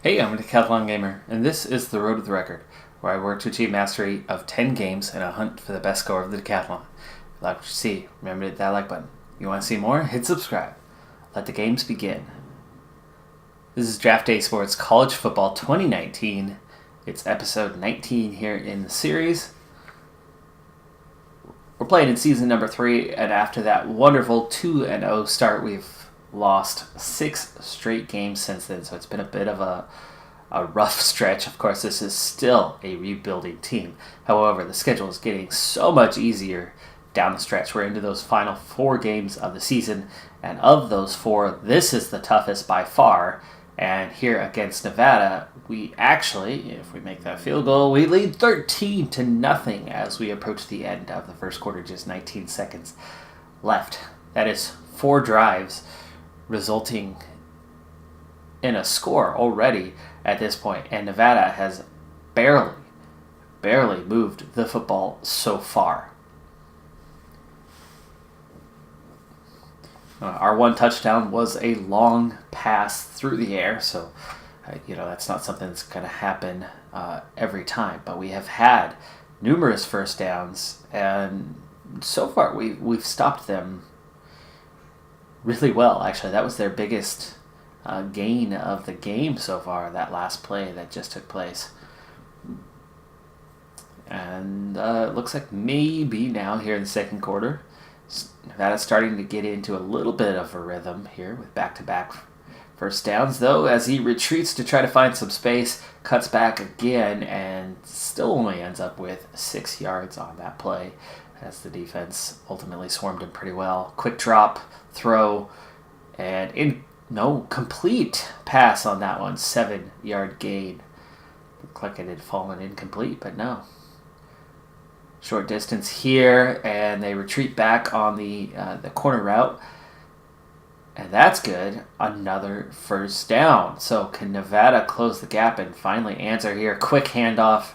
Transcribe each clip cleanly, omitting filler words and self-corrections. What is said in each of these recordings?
Hey, I'm a Decathlon gamer, and this is the Road to the Record, where I work to achieve mastery of 10 games in a hunt for the best score of the Decathlon. If you like what you see, remember to hit that like button. You want to see more? Hit subscribe. Let the games begin. This is Draft Day Sports College Football 2019. It's episode 19 here in the series. We're playing in season number 3, and after that wonderful 2-0 start, we've lost 6 straight games since then, so it's been a bit of a rough stretch. Of course, this is still a rebuilding team. However, the schedule is getting so much easier down the stretch. We're into those final 4 games of the season, and of those 4, this is the toughest by far. And here against Nevada, we actually, if we make that field goal, we lead 13-0 as we approach the end of the first quarter, just 19 seconds left. That is 4 drives, resulting in a score already at this point, and Nevada has barely moved the football so far. Our one touchdown was a long pass through the air, so that's not something that's going to happen every time, but we have had numerous first downs, and so far we've stopped them really well. Actually, that was their biggest gain of the game so far, that last play that just took place. And it looks like maybe now here in the second quarter, Nevada's starting to get into a little bit of a rhythm here with back-to-back first downs, though, as he retreats to try to find some space, cuts back again, and still only ends up with 6 yards on that play, as the defense ultimately swarmed him pretty well. Quick drop, throw, and complete pass on that one. 7-yard gain. Looked like it had fallen incomplete, but no. Short distance here, and they retreat back on the corner route. And that's good. Another first down. So can Nevada close the gap and finally answer here? Quick handoff,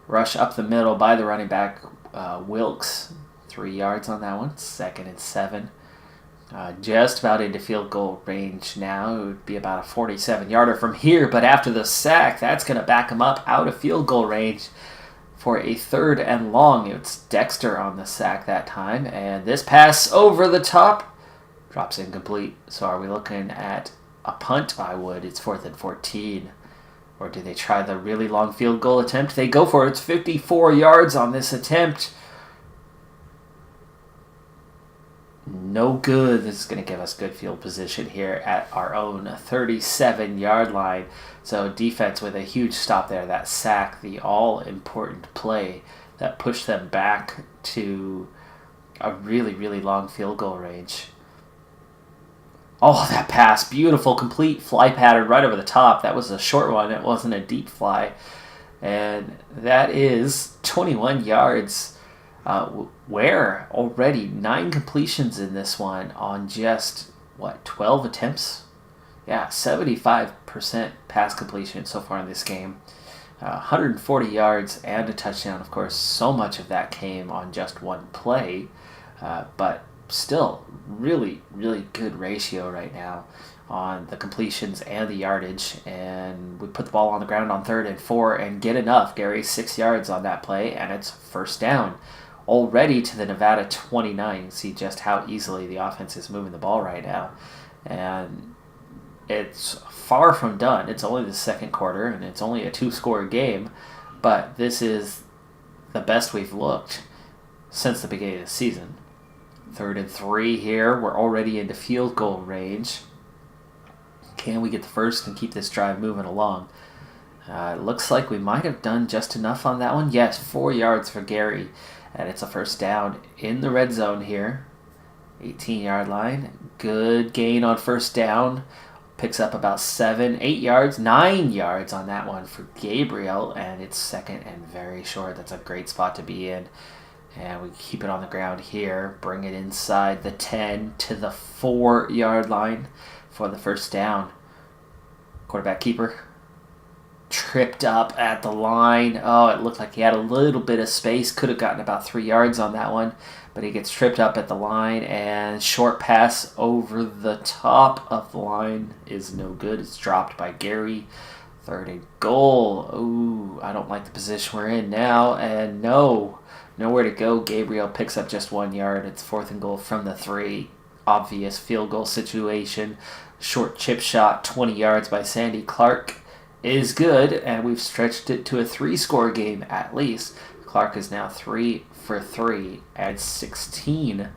rush up the middle by the running back, Wilkes. 3 yards on that one. 2nd and 7. Just about into field goal range now. It would be about a 47-yarder from here, but after the sack, that's going to back him up out of field goal range for a 3rd and long. It's Dexter on the sack that time, and this pass over the top drops incomplete. So are we looking at a punt? I would. It's 4th and 14. Or do they try the really long field goal attempt? They go for it. It's 54 yards on this attempt. No good. This is going to give us good field position here at our own 37-yard line. So defense with a huge stop there. That sack, the all-important play that pushed them back to a really, really long field goal range. Oh, that pass. Beautiful, complete fly pattern right over the top. That was a short one. It wasn't a deep fly. And that is 21 yards. Where already 9 completions in this one on just, 12 attempts? Yeah, 75% pass completion so far in this game. 140 yards and a touchdown. Of course, so much of that came on just one play, but still really, really good ratio right now on the completions and the yardage. And we put the ball on the ground on 3rd and 4 and get enough. Gary, 6 yards on that play, and it's first down. Already to the Nevada 29. You can see just how easily the offense is moving the ball right now. And it's far from done. It's only the second quarter, and it's only a 2-score game. But this is the best we've looked since the beginning of the season. 3rd and 3 here. We're already into field goal range. Can we get the first and keep this drive moving along? It looks like we might have done just enough on that one. Yes, 4 yards for Gary. And it's a first down in the red zone here. 18-yard line. Good gain on first down. Picks up about 8 yards, 9 yards on that one for Gabriel. And it's 2nd and very short. That's a great spot to be in. And we keep it on the ground here. Bring it inside the 10 to the 4-yard line for the first down. Quarterback keeper. Tripped up at the line. Oh, it looked like he had a little bit of space. Could have gotten about 3 yards on that one. But he gets tripped up at the line, and short pass over the top of the line is no good. It's dropped by Gary. Third and goal. Ooh, I don't like the position we're in now. And no, nowhere to go. Gabriel picks up just 1 yard. It's fourth and goal from the 3. Obvious field goal situation. Short chip shot, 20 yards by Sandy Clark is good. And we've stretched it to a 3-score game at least. Clark is now 3 for 3 and 16-0.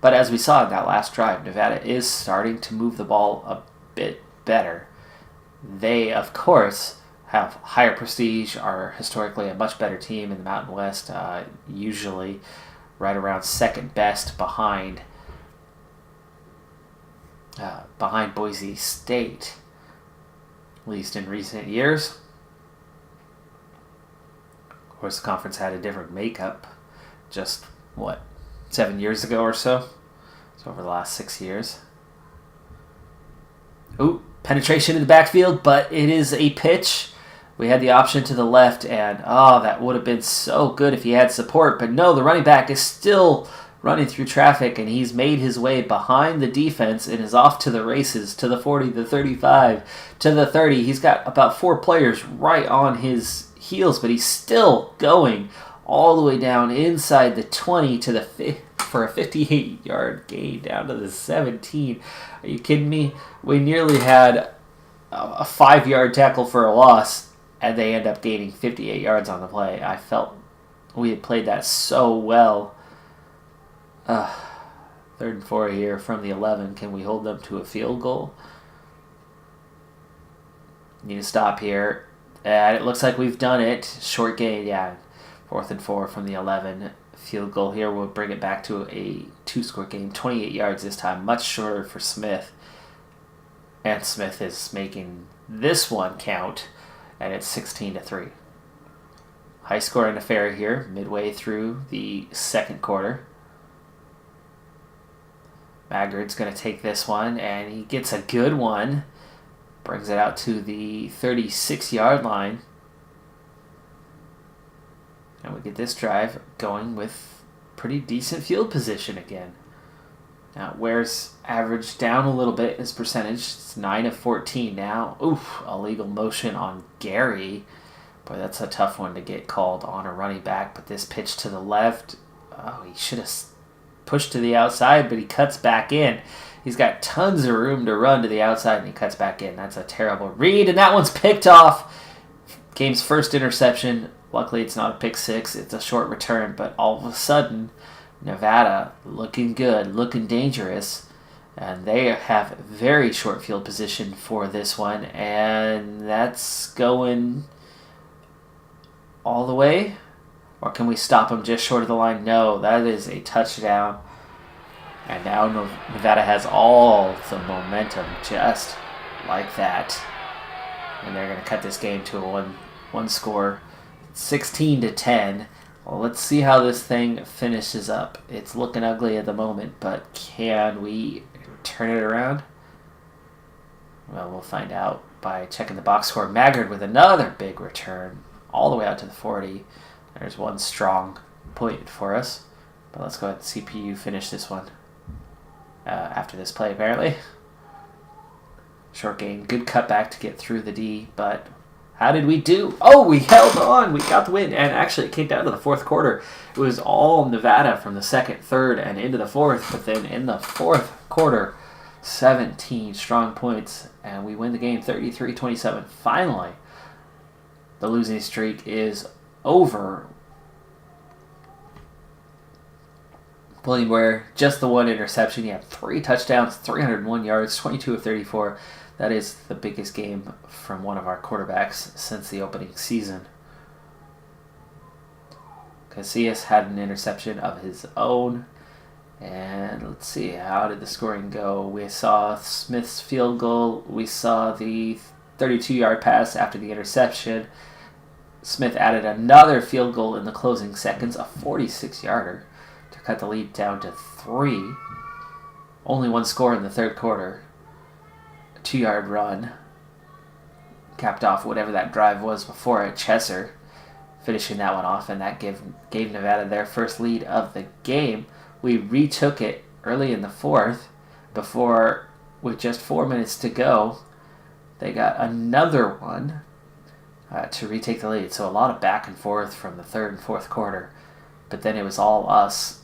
But as we saw in that last drive, Nevada is starting to move the ball a bit better. They, of course, have higher prestige, are historically a much better team in the Mountain West, usually right around second best behind Boise State, at least in recent years. Of course, the conference had a different makeup just, 7 years ago or so? So over the last 6 years. Ooh, penetration in the backfield, but it is a pitch. We had the option to the left, and that would have been so good if he had support. But no, the running back is still running through traffic, and he's made his way behind the defense and is off to the races, to the 40, the 35, to the 30. He's got about 4 players right on his heels, but he's still going all the way down inside the 20 to the for a 58-yard gain down to the 17. Are you kidding me? We nearly had a 5-yard tackle for a loss, and they end up gaining 58 yards on the play. I felt we had played that so well. Third and 4 here from the 11. Can we hold them to a field goal? Need to stop here. And it looks like we've done it. Short gain, yeah. 4th and 4 from the 11. Field goal here will bring it back to a 2-score game. 28 yards this time. Much shorter for Smith. And Smith is making this one count. And it's 16-3. High-scoring affair here. Midway through the second quarter. Maggard's going to take this one. And he gets a good one. Brings it out to the 36-yard line. And we get this drive going with pretty decent field position again. Now, Ware's averaged down a little bit his percentage. It's 9 of 14 now. Oof, illegal motion on Gary. Boy, that's a tough one to get called on a running back. But this pitch to the left, he should have pushed to the outside, but he cuts back in. He's got tons of room to run to the outside, and he cuts back in. That's a terrible read, and that one's picked off. Game's first interception. Luckily, it's not a pick six. It's a short return, but all of a sudden, Nevada looking good, looking dangerous, and they have very short field position for this one, and that's going all the way? Or can we stop them just short of the line? No, that is a touchdown. And now Nevada has all the momentum just like that. And they're going to cut this game to a one score, 16-10. Well, let's see how this thing finishes up. It's looking ugly at the moment, but can we turn it around? Well, we'll find out by checking the box score. Maggard with another big return all the way out to the 40. There's one strong point for us. But let's go ahead and CPU finish this one after this play, apparently. Short gain. Good cutback to get through the D, but how did we do? Oh, we held on. We got the win, and actually it came down to the fourth quarter. It was all Nevada from the second, third, and into the fourth, but then in the fourth quarter, 17 strong points, and we win the game 33-27. Finally, the losing streak is over. William Ware, just the one interception. He had 3 touchdowns, 301 yards, 22 of 34. That is the biggest game from one of our quarterbacks since the opening season. Casillas had an interception of his own. And let's see, how did the scoring go? We saw Smith's field goal. We saw the 32-yard pass after the interception. Smith added another field goal in the closing seconds, a 46-yarder, to cut the lead down to 3. Only one score in the third quarter. A 2-yard run. Capped off whatever that drive was before at Chesser, finishing that one off, and that gave Nevada their first lead of the game. We retook it early in the fourth before, with just 4 minutes to go, They got another one to retake the lead. So a lot of back and forth from the third and fourth quarter. But then it was all us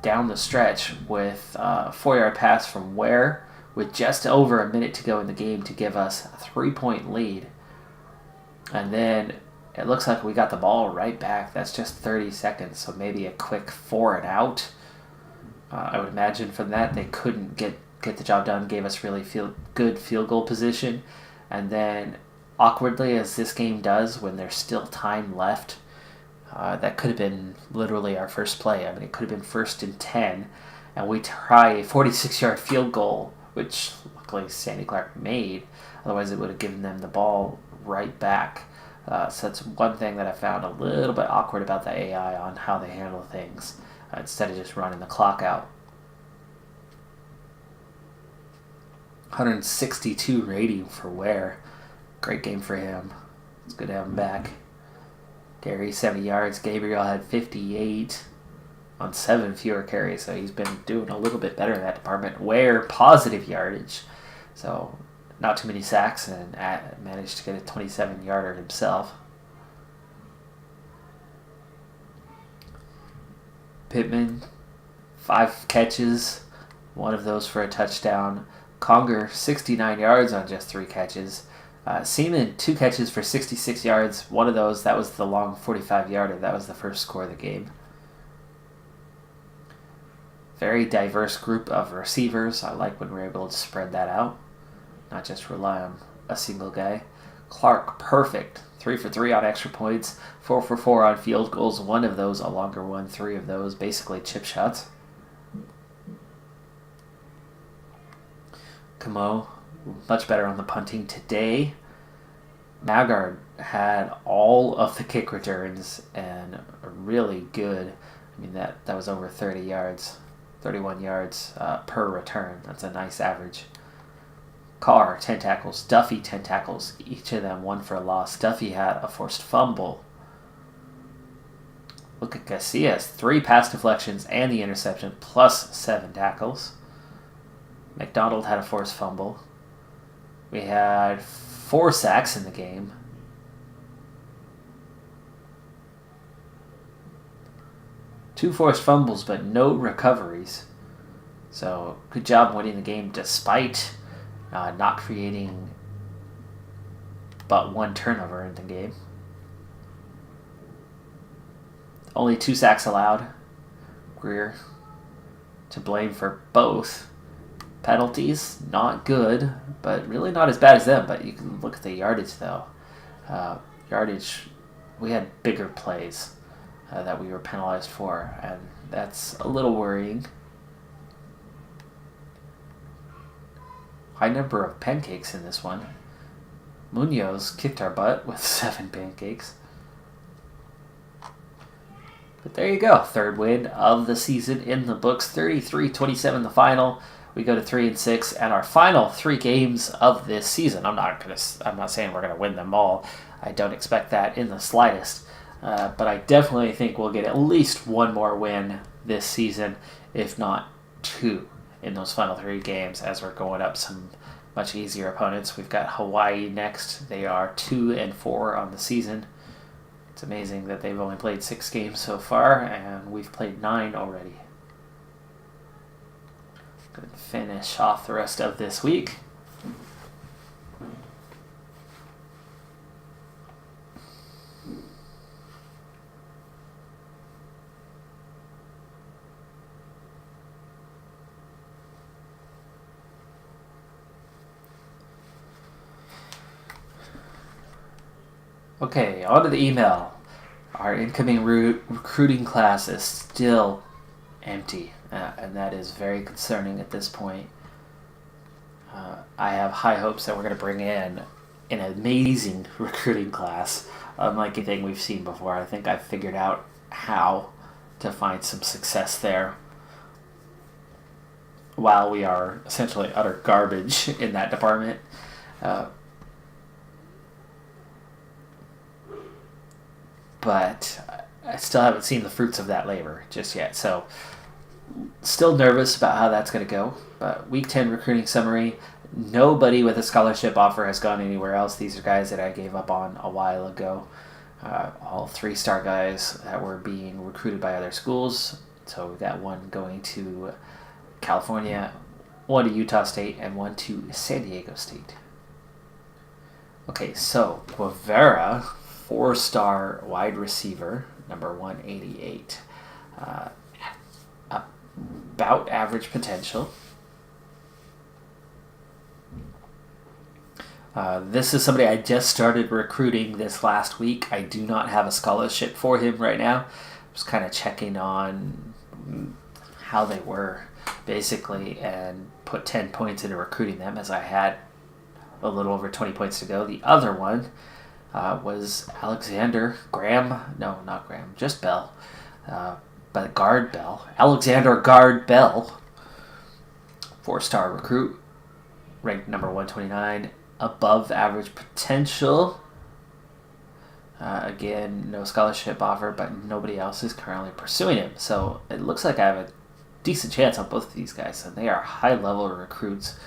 down the stretch with a 4-yard pass from Ware with just over a minute to go in the game to give us a 3-point lead. And then it looks like we got the ball right back. That's just 30 seconds, so maybe a quick 4 and out. I would imagine from that they couldn't get the job done, gave us really good field goal position. And then awkwardly, as this game does, when there's still time left, that could have been literally our first play. I mean, it could have been 1st and 10, and we try a 46-yard field goal, which luckily Sandy Clark made. Otherwise, it would have given them the ball right back. So that's one thing that I found a little bit awkward about the AI on how they handle things, instead of just running the clock out. 162 rating for Ware. Great game for him. It's good to have him back. Gary, 70 yards. Gabriel had 58 on 7 fewer carries, so he's been doing a little bit better in that department. Ware, positive yardage, so not too many sacks, and managed to get a 27-yarder himself. Pittman, 5 catches, 1 of those for a touchdown. Conger, 69 yards on just 3 catches. Seaman, 2 catches for 66 yards. 1 of those, that was the long 45-yarder. That was the first score of the game. Very diverse group of receivers. I like when we're able to spread that out, not just rely on a single guy. Clark, perfect. 3 for 3 on extra points. 4 for 4 on field goals. 1 of those, a longer one. 3 of those, basically chip shots. Camo, much better on the punting today. Maggard had all of the kick returns and really good. I mean, that was over 30 yards, 31 yards per return. That's a nice average. Carr, 10 tackles. Duffy, 10 tackles. Each of them 1 for a loss. Duffy had a forced fumble. Look at Casillas, 3 pass deflections and the interception, plus 7 tackles. McDonald had a forced fumble. We had 4 sacks in the game. Two forced fumbles, but no recoveries. So, good job winning the game despite not creating but 1 turnover in the game. Only 2 sacks allowed. Greer to blame for both. Penalties, not good, but really not as bad as them. But you can look at the yardage, though. Yardage, we had bigger plays that we were penalized for, and that's a little worrying. High number of pancakes in this one. Munoz kicked our butt with 7 pancakes. But there you go. 3rd win of the season in the books. 33-27 the final. We go to 3-6, and our final 3 games of this season. I'm not saying we're gonna win them all. I don't expect that in the slightest. But I definitely think we'll get at least 1 more win this season, if not 2, in those final 3 games, as we're going up some much easier opponents. We've got Hawaii next. They are 2-4 on the season. It's amazing that they've only played 6 games so far, and we've played 9 already. Going to finish off the rest of this week. Okay, on to the email. Our incoming recruiting class is still empty, and that is very concerning at this point. I have high hopes that we're going to bring in an amazing recruiting class, unlike anything we've seen before. I think I've figured out how to find some success there, while we are essentially utter garbage in that department. But I still haven't seen the fruits of that labor just yet. So, still nervous about how that's going to go. But Week 10 recruiting summary. Nobody with a scholarship offer has gone anywhere else. These are guys that I gave up on a while ago. All 3-star guys that were being recruited by other schools. So we got one going to California, one to Utah State, and one to San Diego State. Okay, so Guevara, 4-star wide receiver, number 188. About average potential. This is somebody I just started recruiting this last week. I do not have a scholarship for him right now. I was kind of checking on how they were, basically, and put 10 points into recruiting them as I had a little over 20 points to go. The other one was Alexander Graham. No, not Graham, just Bell. But Guard Bell. Alexander Guard Bell. 4-star recruit. Ranked number 129. Above average potential. Again, no scholarship offer, but nobody else is currently pursuing him. So it looks like I have a decent chance on both of these guys. And they are high-level recruits.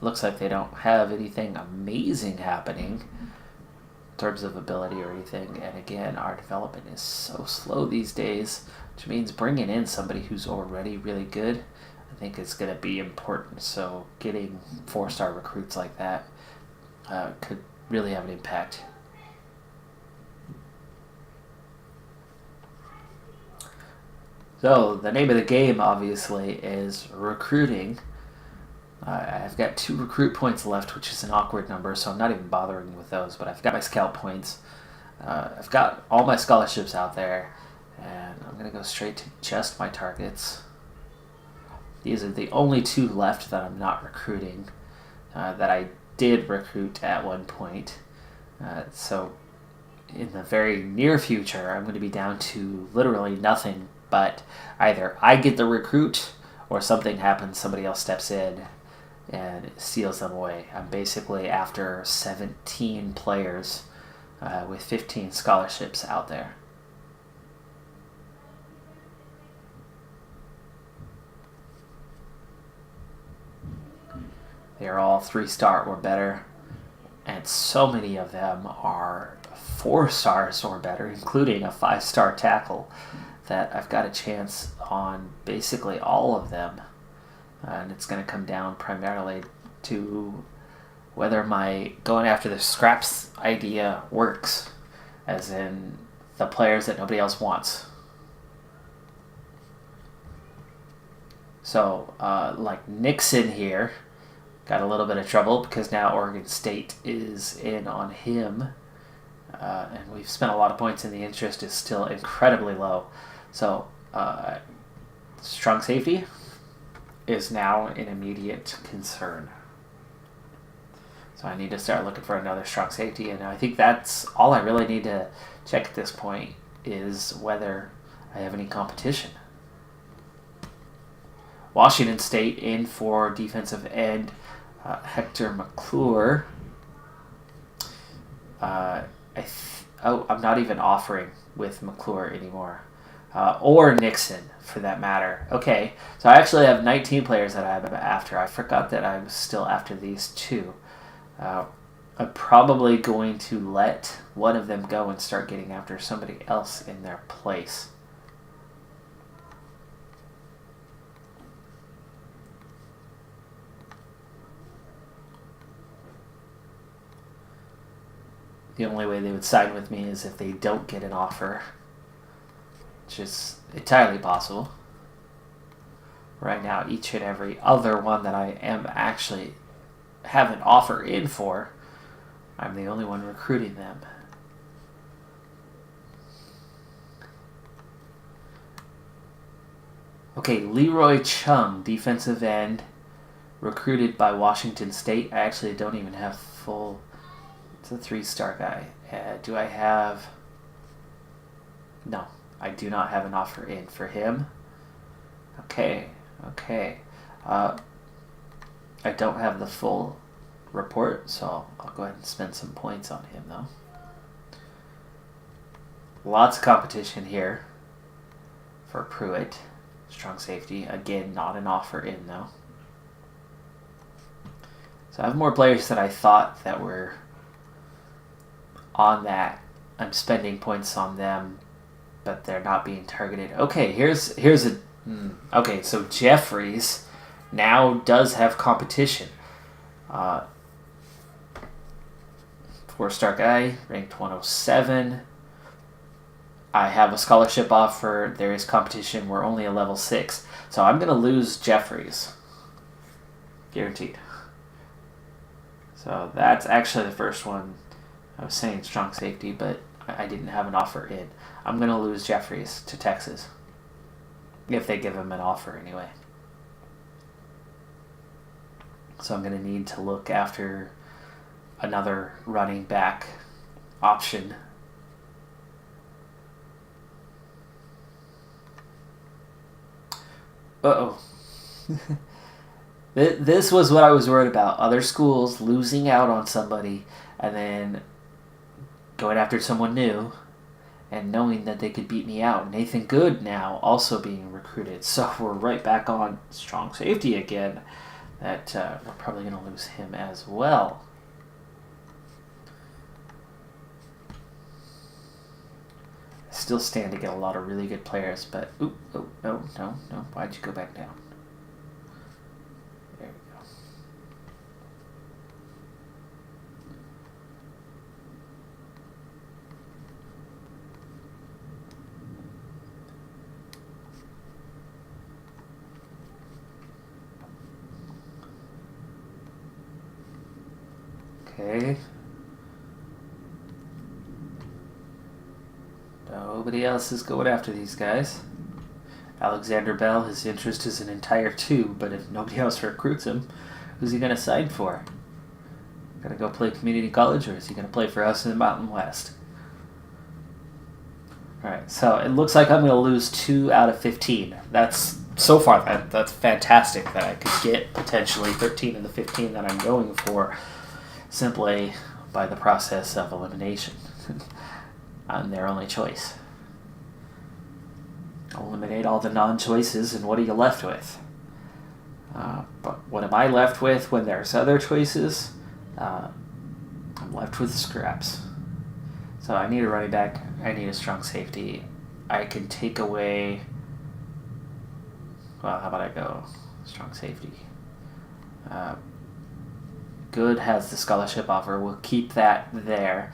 Looks like they don't have anything amazing happening in terms of ability or anything. And again, our development is so slow these days, which means bringing in somebody who's already really good, I think is going to be important. So getting 4-star recruits like that could really have an impact. So the name of the game, obviously, is recruiting. I've got 2 recruit points left, which is an awkward number, so I'm not even bothering with those, but I've got my scout points. I've got all my scholarships out there, and I'm going to go straight to just my targets. These are the only 2 left that I'm not recruiting, that I did recruit at one point. So in the very near future, I'm going to be down to literally nothing, but either I get the recruit or something happens, somebody else steps in and steals them away. I'm basically after 17 players with 15 scholarships out there. They're all 3-star or better, and so many of them are 4 stars or better, including a 5-star tackle, that I've got a chance on basically all of them. And it's going to come down primarily to whether my going after the scraps idea works, as in the players that nobody else wants. So, like Nixon here, got a little bit of trouble because now Oregon State is in on him. And we've spent a lot of points and the interest is still incredibly low. So, strong safety is now an immediate concern. So I need to start looking for another strong safety, and I think that's all I really need to check at this point, is whether I have any competition. Washington State in for defensive end Hector McClure. I'm not even offering with McClure anymore. Or Nixon, for that matter. Okay, so I actually have 19 players that I'm after. I forgot that I'm still after these 2. I'm probably going to let one of them go and start getting after somebody else in their place. The only way they would sign with me is if they don't get an offer, which is entirely possible. Right now, each and every other one that I am actually have an offer in for, I'm the only one recruiting them. Okay, Leroy Chung, defensive end, recruited by Washington State. I actually don't even have full... It's a 3-star guy. Do I have... No, I do not have an offer in for him. Okay. I don't have the full report, so I'll go ahead and spend some points on him, though. Lots of competition here for Pruitt. Strong safety. Again, not an offer in, though. So I have more players that I thought that were on that. I'm spending points on them, but they're not being targeted. Okay, here's a... Okay, so Jeffries now does have competition. 4-star guy, ranked 107. I have a scholarship offer. There is competition. We're only a level 6. So I'm going to lose Jeffries. Guaranteed. So that's actually the first one. I was saying strong safety, but I didn't have an offer in. I'm going to lose Jeffries to Texas. If they give him an offer anyway. So I'm going to need to look after another running back option. Uh-oh. This was what I was worried about. Other schools losing out on somebody and then going after someone new and knowing that they could beat me out. Nathan Good now also being recruited. So we're right back on strong safety again. That we're probably going to lose him as well. I still stand to get a lot of really good players, but... Ooh, oh, no. Why'd you go back down? There we go. Okay. Nobody else is going after these guys. Alexander Bell, his interest is an entire 2, but if nobody else recruits him, who's he going to sign for? Going to go play community college, or is he going to play for us in the Mountain West? Alright, so it looks like I'm going to lose 2 out of 15. That's, so far, that's fantastic that I could get potentially 13 of the 15 that I'm going for simply by the process of elimination. I'm their only choice. Eliminate all the non-choices, and what are you left with? But what am I left with when there's other choices? I'm left with scraps. So I need a running back. I need a strong safety. I can take away... Well, how about I go strong safety? Good has the scholarship offer. We'll keep that there.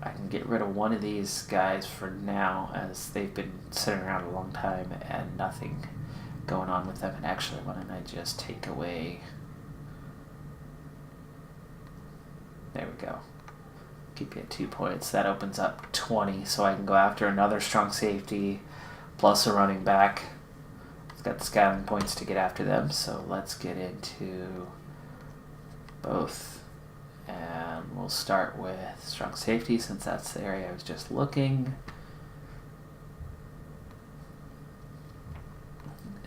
I can get rid of one of these guys for now, as they've been sitting around a long time and nothing going on with them. And actually, why don't I just take away... There we go. Keep you at 2 points. That opens up 20, so I can go after another strong safety plus a running back. I've got the scouting points to get after them, so let's get into both. And we'll start with strong safety, since that's the area I was just looking.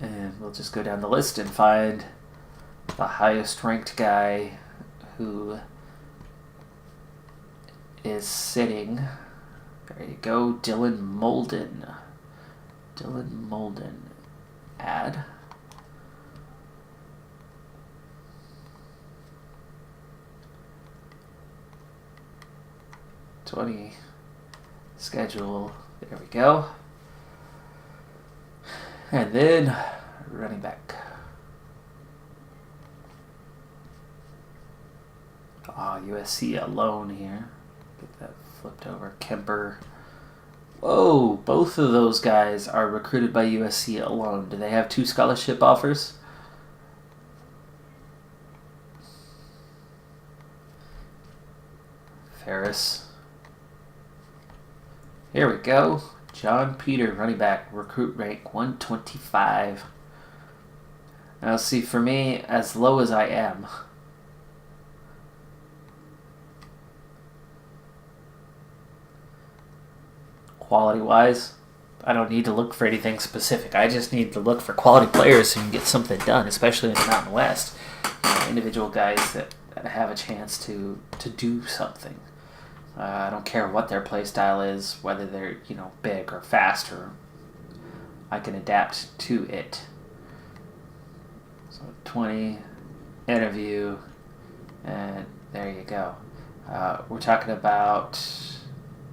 And we'll just go down the list and find the highest ranked guy who is sitting. There you go, Dylan Molden. Dylan Molden. Add. Schedule. There we go. And then running back. USC alone here. Get that flipped over. Kemper. Whoa, both of those guys are recruited by USC alone. Do they have 2 scholarship offers? Ferris. Here we go. John Peter, running back, recruit rank 125. Now see, for me, as low as I am, quality-wise, I don't need to look for anything specific. I just need to look for quality players who can get something done, especially in the Mountain West. Individual guys that have a chance to do something. I don't care what their play style is, whether they're big or fast, or I can adapt to it. So 20, interview, And there you go. We're talking about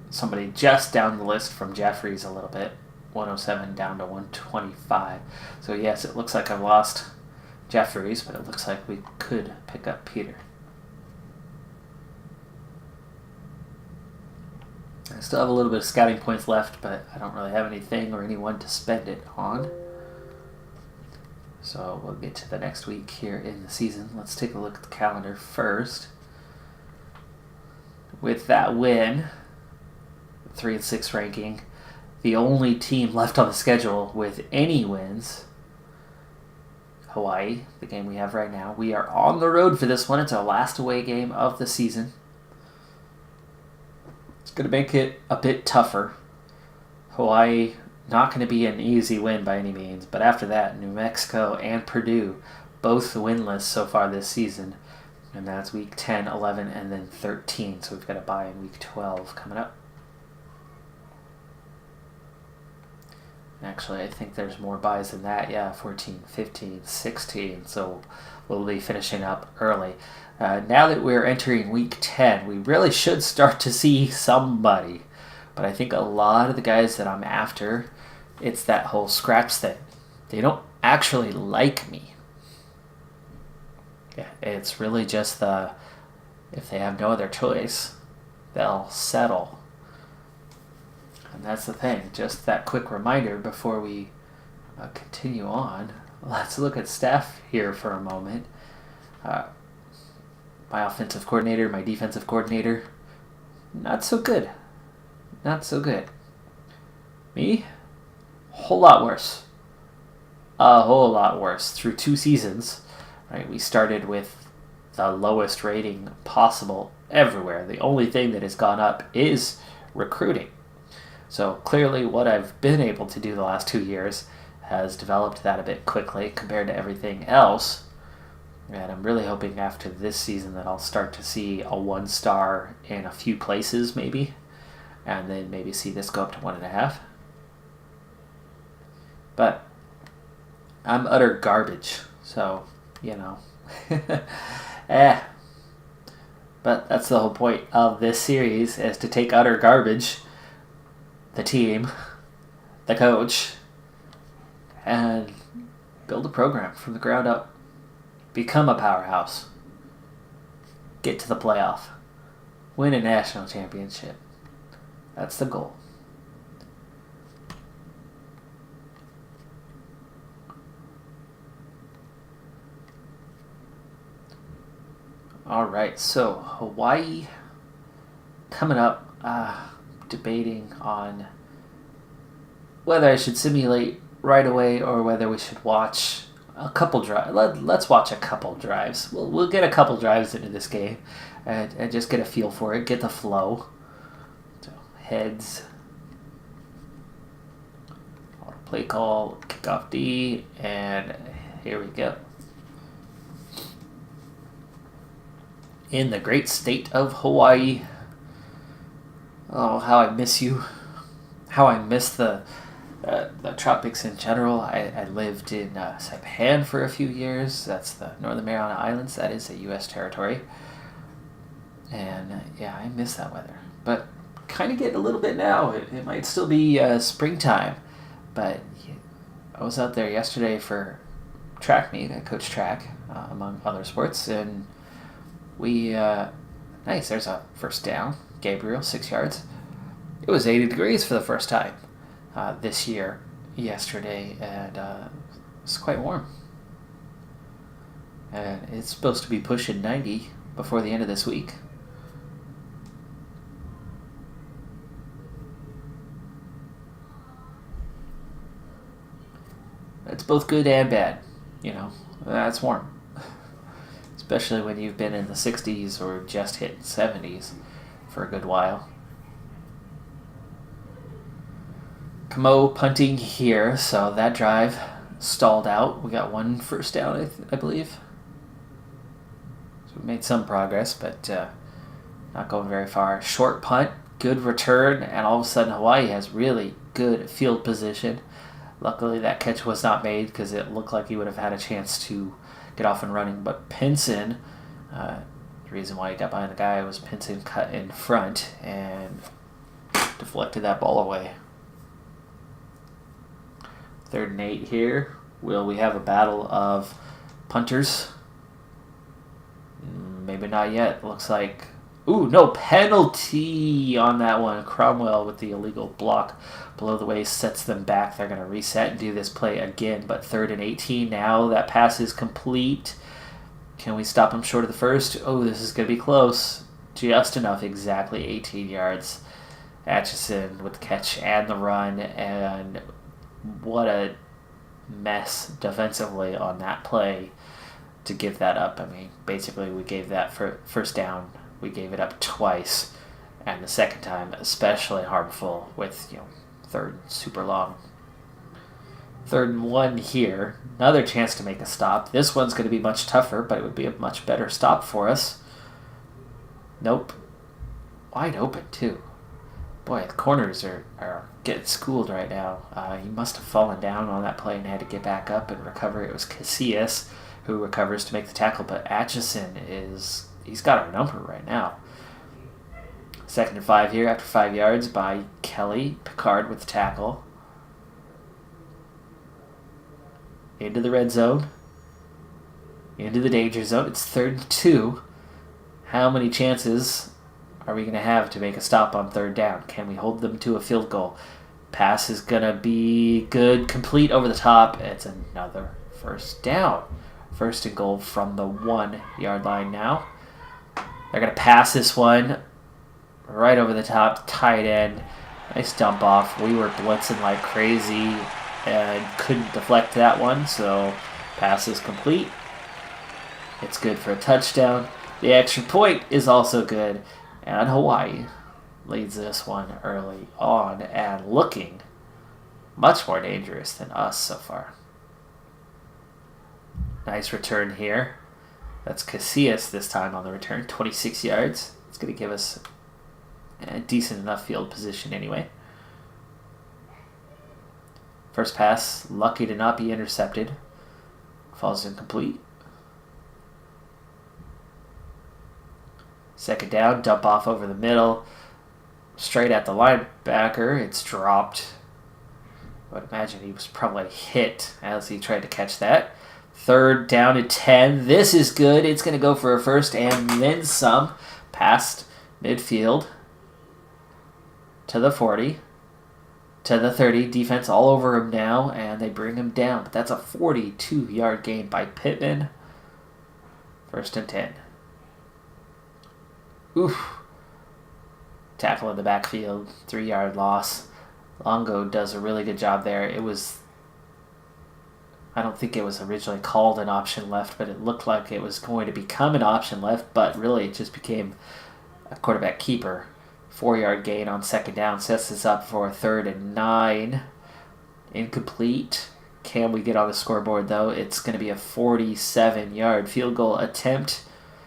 somebody just down the list from Jeffries a little bit. 107 down to 125. So yes, it looks like I've lost Jeffries, but it looks like we could pick up Peter. I still have a little bit of scouting points left, but I don't really have anything or anyone to spend it on. So we'll get to the next week here in the season. Let's take a look at the calendar first. With that win, 3-6 ranking, the only team left on the schedule with any wins, Hawaii, the game we have right now. We are on the road for this one. It's our last away game of the season. It's going to make it a bit tougher. Hawaii, not going to be an easy win by any means, but after that, New Mexico and Purdue, both winless so far this season. And that's week 10, 11, and then 13. So we've got a bye in week 12 coming up. Actually, I think there's more buys than that. Yeah, 14, 15, 16. So we'll be finishing up early. Now that we're entering week 10, we really should start to see somebody. But I think a lot of the guys that I'm after, it's that whole scraps thing. They don't actually like me. Yeah, it's really just if they have no other choice, they'll settle. And that's the thing. Just that quick reminder before we continue on. Let's look at staff here for a moment. My offensive coordinator, my defensive coordinator, not so good. Not so good. Me, whole lot worse. A whole lot worse. Through 2 seasons, right? We started with the lowest rating possible everywhere. The only thing that has gone up is recruiting. So clearly what I've been able to do the last 2 years has developed that a bit quickly compared to everything else. And I'm really hoping after this season that I'll start to see a 1-star in a few places maybe. And then maybe see this go up to 1.5. But I'm utter garbage. So, But that's the whole point of this series, is to take utter garbage, the team, the coach, and build a program from the ground up. Become a powerhouse. Get to the playoff. Win a national championship. That's the goal. Alright, so Hawaii coming up, debating on whether I should simulate right away or whether we should watch a couple drives. Let's watch a couple drives. We'll get a couple drives into this game and just get a feel for it, get the flow. So, heads, auto play call, kickoff D, and here we go. In the great state of Hawaii. Oh, how I miss you. How I miss the tropics in general. I lived in Saipan for a few years. That's the Northern Mariana Islands. That is a U.S. territory. And yeah, I miss that weather. But kind of getting a little bit now. It might still be springtime. But I was out there yesterday for track meet. I coach track, among other sports. And we, nice, there's a first down. Gabriel, 6 yards. It was 80 degrees for the first time this year, yesterday, and it's quite warm. And it's supposed to be pushing 90 before the end of this week. It's both good and bad, That's warm. Especially when you've been in the 60s or just hit 70s for a good while. Camo punting here, so that drive stalled out. We got 1 first down, I believe. So we made some progress, but not going very far. Short punt, good return, and all of a sudden Hawaii has really good field position. Luckily that catch was not made because it looked like he would have had a chance to get off and running, but Pinson The reason why he got behind the guy was Pinson cut in front and deflected that ball away. 3rd and 8 here. Will we have a battle of punters? Maybe not yet. Looks like... Ooh, no penalty on that one. Cromwell with the illegal block below the waist sets them back. They're going to reset and do this play again, but 3rd and 18 now. That pass is complete. Can we stop him short of the first? Oh, this is going to be close. Just enough, exactly 18 yards. Atchison with the catch and the run, and what a mess defensively on that play to give that up. I mean, basically we gave that for first down. We gave it up twice, and the second time especially harmful with, 3rd super long. 3rd and 1 here. Another chance to make a stop. This one's going to be much tougher, but it would be a much better stop for us. Nope. Wide open, too. Boy, the corners are getting schooled right now. He must have fallen down on that play and had to get back up and recover. It was Casillas who recovers to make the tackle, but Atchison he's got our number right now. 2nd and 5 here after 5 yards by Kelly. Picard with the tackle. Into the red zone. Into the danger zone. It's 3rd and 2. How many chances are we going to have to make a stop on 3rd down? Can we hold them to a field goal? Pass is going to be good. Complete over the top. It's another first down. 1st and goal from the 1-yard line now. They're going to pass this one right over the top. Tight end. Nice dump off. We were blitzing like crazy and couldn't deflect that one, so pass is complete. It's good for a touchdown. The extra point is also good, and Hawaii leads this one early on and looking much more dangerous than us so far. Nice return here. That's Casillas this time on the return, 26 yards. It's going to give us a decent enough field position anyway. First pass, lucky to not be intercepted. Falls incomplete. 2nd down, dump off over the middle. Straight at the linebacker. It's dropped. I would imagine he was probably hit as he tried to catch that. 3rd down and 10. This is good. It's going to go for a first and then some. Past midfield to the 40. To the 30. Defense all over him now, and they bring him down. But that's a 42-yard gain by Pittman. 1st and 10. Oof. Tackle in the backfield. 3-yard loss. Longo does a really good job there. I don't think it was originally called an option left, but it looked like it was going to become an option left, but really it just became a quarterback keeper. 4-yard gain on 2nd down sets us up for 3rd and 9. Incomplete. Can we get on the scoreboard, though? It's going to be a 47-yard field goal attempt.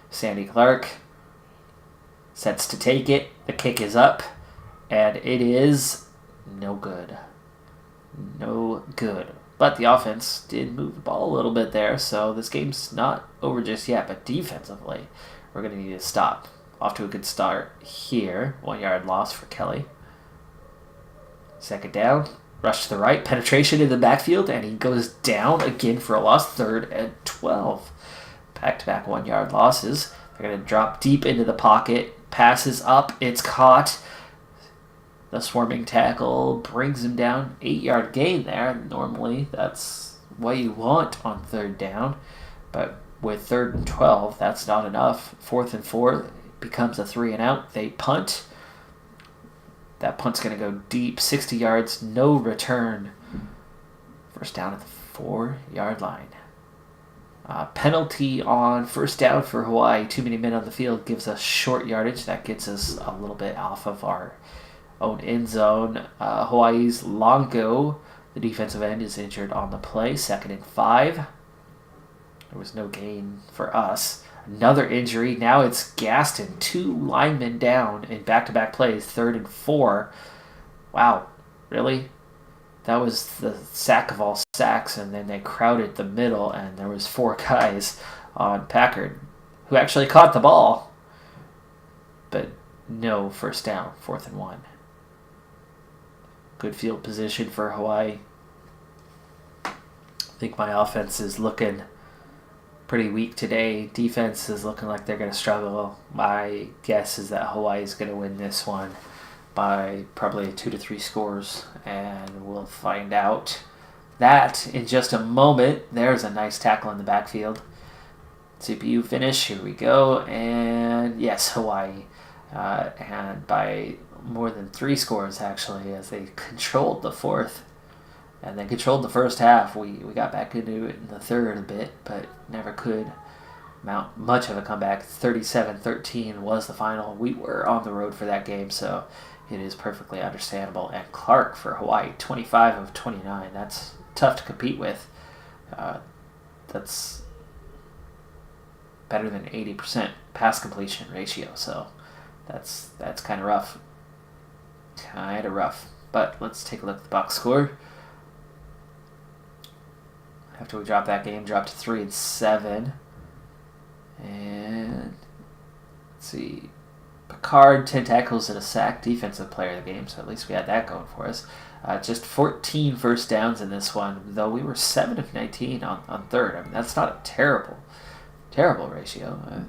Sandy Clark sets to take it. The kick is up, and it is no good. No good. But the offense did move the ball a little bit there, so this game's not over just yet. But defensively, we're going to need to stop. Off to a good start here. 1-yard loss for Kelly. 2nd down. Rush to the right. Penetration in the backfield, and he goes down again for a loss. 3rd and 12. Back-to-back 1-yard losses. They're going to drop deep into the pocket. Passes up. It's caught. The swarming tackle brings him down. 8-yard gain there. Normally, that's what you want on 3rd down. But with 3rd and 12, that's not enough. 4th and 4 becomes a 3-and-out. They punt. That punt's going to go deep. 60 yards. No return. First down at the 4-yard line. Penalty on 1st down for Hawaii. Too many men on the field gives us short yardage. That gets us a little bit off of our own end zone. Hawaii's Longo, the defensive end, is injured on the play. 2nd and 5. There was no gain for us. Another injury. Now it's Gaston. 2 linemen down in back-to-back plays. 3rd and 4. Wow. Really? That was the sack of all sacks, and then they crowded the middle, and there was 4 guys on Packard who actually caught the ball. No first down, 4th and 1. Good field position for Hawaii. I think my offense is looking pretty weak today. Defense is looking like they're going to struggle. My guess is that Hawaii is going to win this one by probably 2 to 3 scores, and we'll find out that in just a moment. There's a nice tackle in the backfield. CPU finish. Here we go, and yes, Hawaii, and by more than 3 scores actually, as they controlled the fourth and then controlled the first half. We got back into it in the third a bit, but never could mount much of a comeback. 37-13 was the final. We were on the road for that game, so it is perfectly understandable. And Clark for Hawaii, 25 of 29. That's tough to compete with. That's better than 80% pass completion ratio, so that's kind of rough. But let's take a look at the box score. After we dropped that game, dropped to 3-7. And let's see. Picard, 10 tackles and a sack, defensive player of the game, so at least we had that going for us. Just 14 first downs in this one, though we were 7 of 19 on third. I mean, that's not a terrible ratio.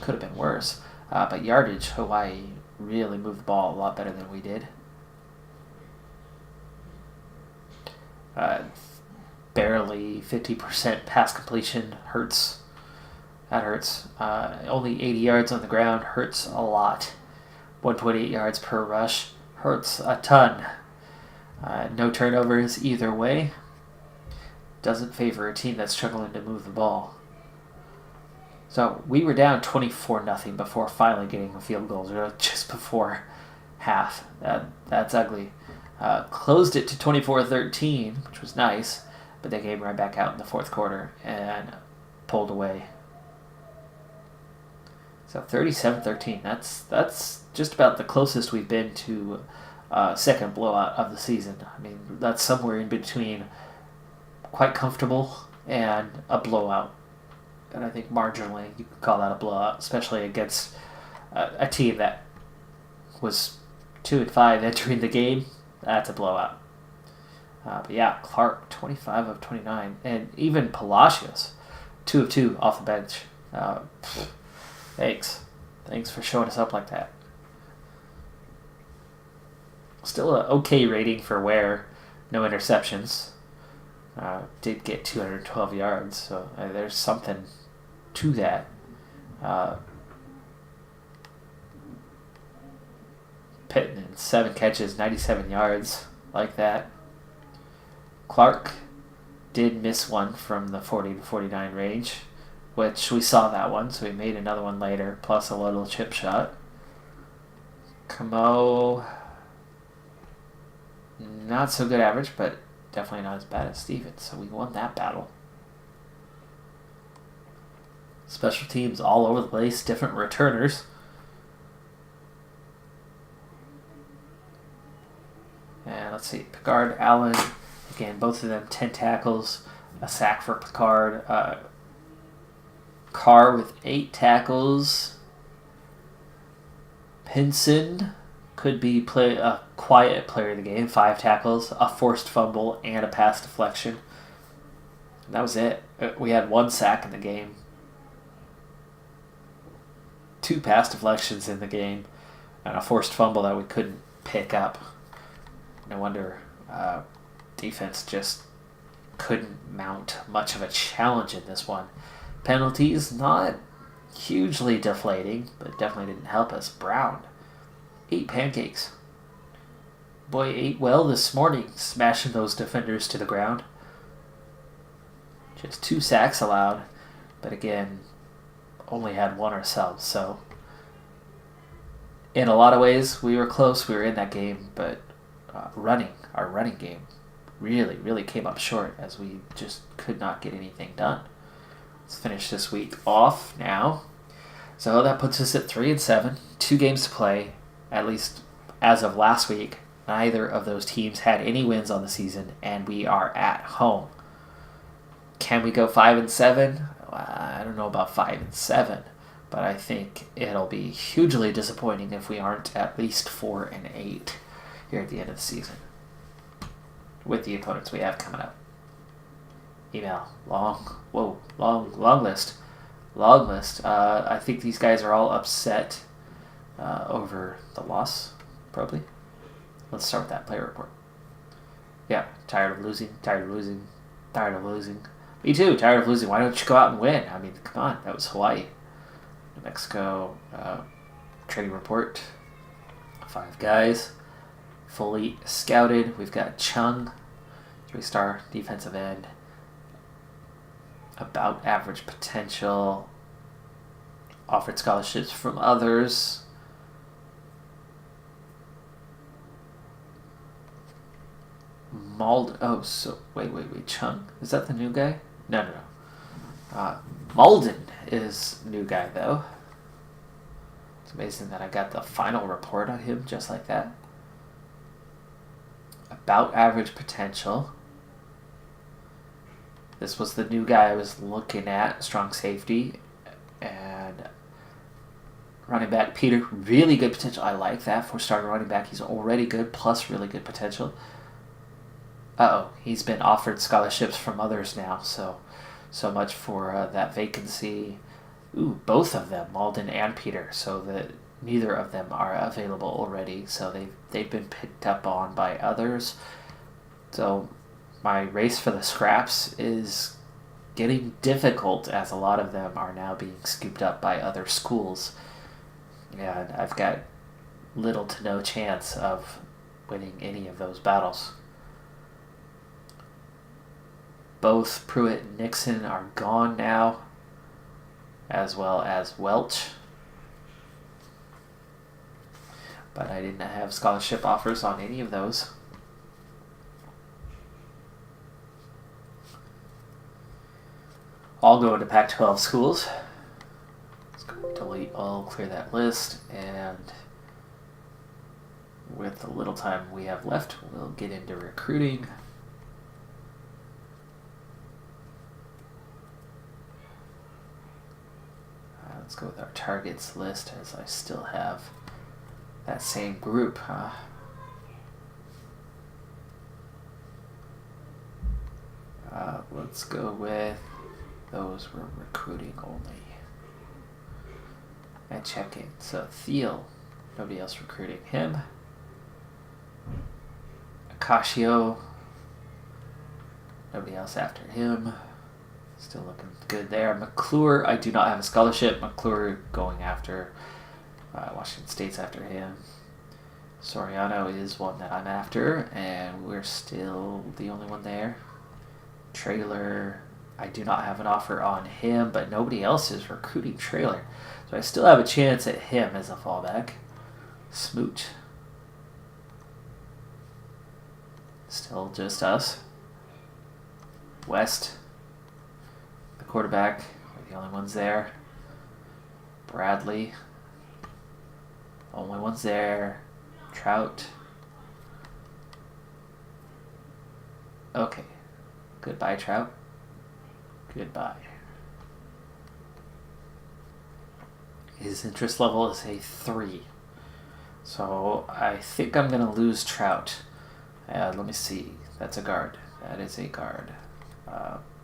Could have been worse. But yardage, Hawaii really moved the ball a lot better than we did. Barely 50% pass completion hurts. That hurts. Only 80 yards on the ground hurts a lot. 1.8 yards per rush hurts a ton. No turnovers either way. Doesn't favor a team that's struggling to move the ball. So we were down 24-0 before finally getting a field goal, just before half. That's ugly. Closed it to 24-13, which was nice, but they came right back out in the fourth quarter and pulled away. So 37-13. That's just about the closest we've been to second blowout of the season. I mean, that's somewhere in between quite comfortable and a blowout. And I think marginally you could call that a blowout, especially against a team that was 2-5 entering the game. That's a blowout. But yeah, Clark, 25 of 29. And even Palacios, 2 of 2 off the bench. Thanks for showing us up like that. Still an okay rating for Ware. No interceptions. Did get 212 yards, so there's something to that. Pittman, 7 catches, 97 yards, like that. Clark did miss one from the 40 to 49 range, which we saw that one, so we made another one later, plus a little chip shot. Camo, not so good average, but definitely not as bad as Stevens, so we won that battle. Special teams all over the place, different returners. And let's see, Picard, Allen, again, both of them 10 tackles, a sack for Picard. Carr with 8 tackles. Pinson could be a quiet player of the game, 5 tackles, a forced fumble, and a pass deflection. And that was it. We had 1 sack in the game. 2 pass deflections in the game, and a forced fumble that we couldn't pick up. No wonder defense just couldn't mount much of a challenge in this one. Penalties, not hugely deflating, but definitely didn't help us. Brown, 8 pancakes. Boy ate well this morning, smashing those defenders to the ground. Just 2 sacks allowed, but again, only had 1 ourselves, so in a lot of ways we were close, we were in that game, but our running game really came up short as we just could not get anything done. Let's finish this week off now. So that puts us at 3-7, 2 games to play, at least as of last week. Neither of those teams had any wins on the season, and we are at home. Can we go 5-7? I don't know about 5-7, but I think it'll be hugely disappointing if we aren't at least 4-8 here at the end of the season with the opponents we have coming up. Email. Long list. I think these guys are all upset over the loss, probably. Let's start with that player report. Yeah, tired of losing. Me too, tired of losing. Why don't you go out and win? I mean, come on, that was Hawaii. New Mexico training report. 5 guys, fully scouted. We've got Chung, 3-star defensive end. About average potential. Offered scholarships from others. Wait, Chung? Is that the new guy? No. Malden is new guy, though. It's amazing that I got the final report on him just like that. About average potential. This was the new guy I was looking at, strong safety. And running back Peter, really good potential. I like that for starting running back. He's already good, plus really good potential. He's been offered scholarships from others now, so much for that vacancy. Both of them, Malden and Peter, so that neither of them are available already, so they've been picked up on by others. So my race for the scraps is getting difficult, as a lot of them are now being scooped up by other schools, and I've got little to no chance of winning any of those battles. Both Pruitt and Nixon are gone now, as well as Welch. But I didn't have scholarship offers on any of those. All going to Pac-12 schools. Let's go delete all, clear that list, and with the little time we have left, we'll get into recruiting. Let's go with our targets list, as I still have that same group. Let's go with those we're recruiting only. And checking. So Thiel, nobody else recruiting him. Akashio, nobody else after him. Still looking good there. McClure, I do not have a scholarship. McClure going after Washington State's after him. Soriano is one that I'm after, and we're still the only one there. Trailer, I do not have an offer on him, but nobody else is recruiting Trailer. So I still have a chance at him as a fallback. Smoot. Still just us. West. Quarterback, we're the only ones there. Bradley, only ones there. Trout. Okay. Goodbye, Trout. Goodbye. His interest level is a 3. So I think I'm going to lose Trout. Let me see. That's a guard. That is a guard.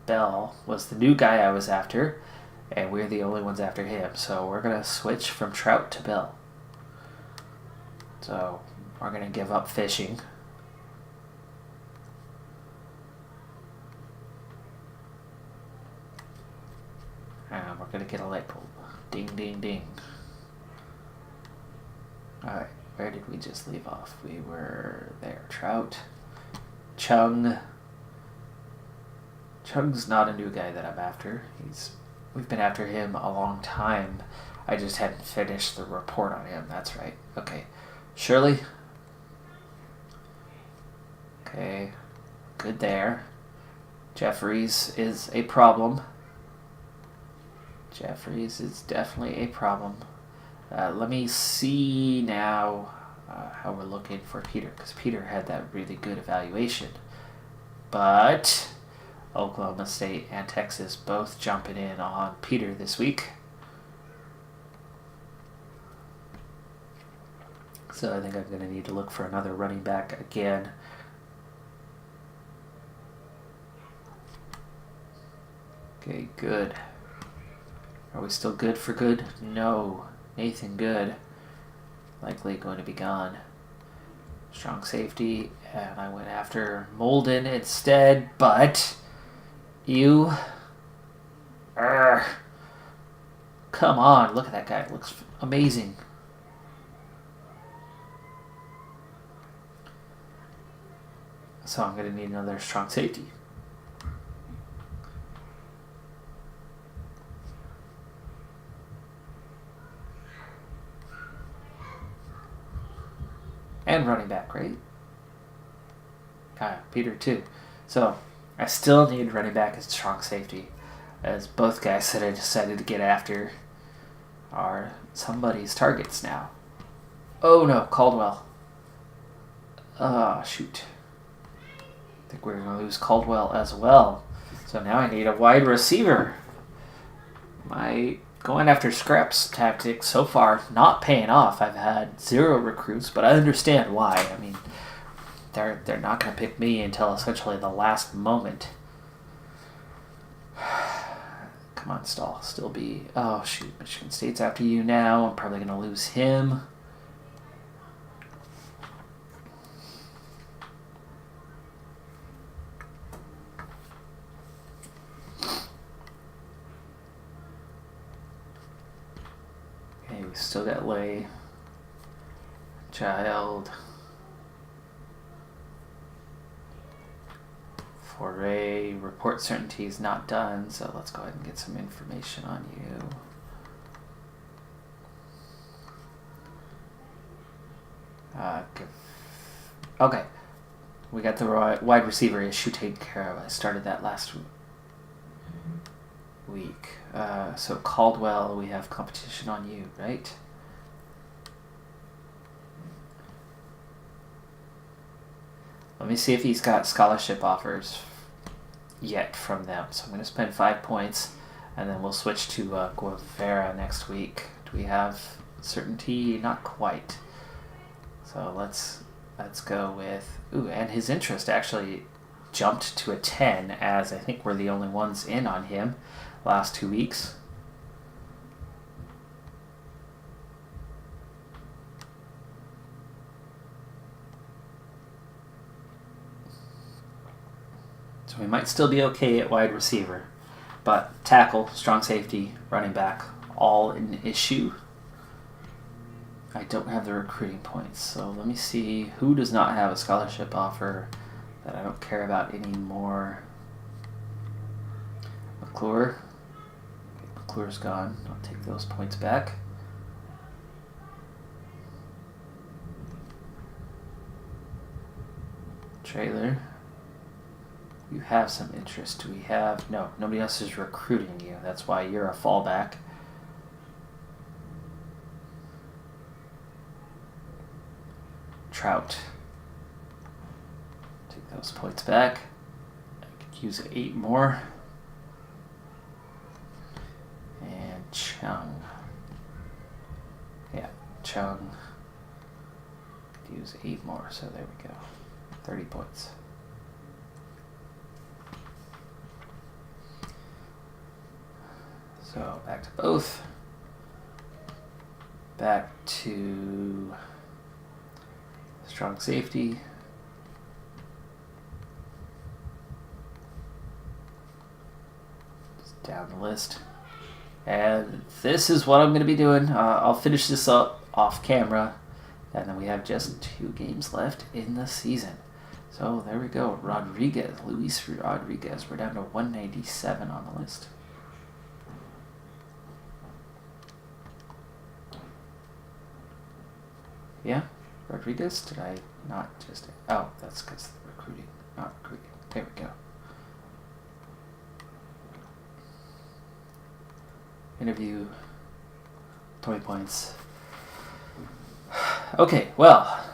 Bell was the new guy I was after, and we're the only ones after him. So we're going to switch from Trout to Bell. So we're going to give up fishing. And we're going to get a light bulb. Ding, ding, ding. Alright, where did we just leave off? We were there. Trout. Chung. Chung's not a new guy that I'm after. We've been after him a long time. I just hadn't finished the report on him. That's right. Okay. Shirley. Okay. Good there. Jeffries is a problem. Jeffries is definitely a problem. Let me see now how we're looking for Peter, because Peter had that really good evaluation. But Oklahoma State and Texas both jumping in on Peter this week. So I think I'm going to need to look for another running back again. Okay, good. Are we still good for good? No. Nathan Good. Likely going to be gone. Strong safety, and I went after Molden instead, but you... Come on, look at that guy. It looks amazing. So I'm going to need another strong safety. And running back, right? Peter too. So I still need running back as strong safety, as both guys that I decided to get after are somebody's targets now. Oh no, Caldwell. Shoot. I think we're going to lose Caldwell as well. So now I need a wide receiver. My going after scraps tactic so far not paying off. I've had 0 recruits, but I understand why. I mean, they're not going to pick me until essentially the last moment. Come on, Stahl. Still be... Oh, shoot. Michigan State's after you now. I'm probably going to lose him. Okay, we still got Lay. Child. Foray. Report certainty is not done, so let's go ahead and get some information on you. Okay. We got the wide receiver issue taken care of. I started that last week. So Caldwell, we have competition on you, right? Let me see if he's got scholarship offers yet from them. So I'm going to spend 5 points, and then we'll switch to Guevara next week. Do we have certainty? Not quite. So let's go with... Ooh, and his interest actually jumped to a 10, as I think we're the only ones in on him last 2 weeks. So we might still be okay at wide receiver, but tackle, strong safety, running back, all an issue. I don't have the recruiting points, so let me see who does not have a scholarship offer that I don't care about anymore. McClure. McClure's gone. I'll take those points back. Trailer. You have some interest. Do we have... No, nobody else is recruiting you. That's why you're a fallback. Trout. Take those points back. I could use 8 more. And Chung. Yeah, Chung. Could use 8 more, so there we go. 30 points. So back to both. Back to strong safety. Just down the list. And this is what I'm going to be doing. I'll finish this up off camera. And then we have just 2 games left in the season. So there we go. Rodriguez. Luis Rodriguez. We're down to 197 on the list. Yeah, Rodriguez? Did I not just... Oh, that's because recruiting. Not recruiting. There we go. Interview. 20 points. Okay, well,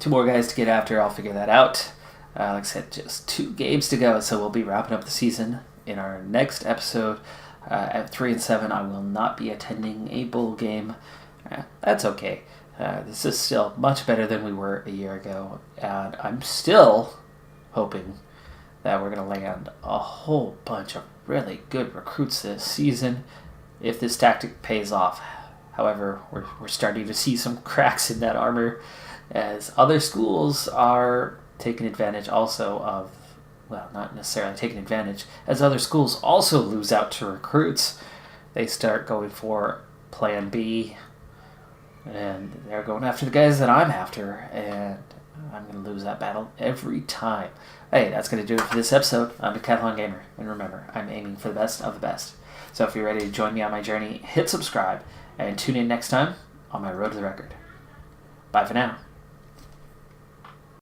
2 more guys to get after. I'll figure that out. Like I said, just 2 games to go, so we'll be wrapping up the season in our next episode. At 3-7, I will not be attending a bowl game. That's okay. This is still much better than we were a year ago, and I'm still hoping that we're going to land a whole bunch of really good recruits this season if this tactic pays off. However, we're starting to see some cracks in that armor as other schools are taking advantage also of, well, not necessarily taking advantage, as other schools also lose out to recruits. They start going for Plan B, and they're going after the guys that I'm after, and I'm going to lose that battle every time. Hey, that's going to do it for this episode. I'm Decathlon Gamer, and remember, I'm aiming for the best of the best. So if you're ready to join me on my journey, hit subscribe, and tune in next time on my road to the record. Bye for now.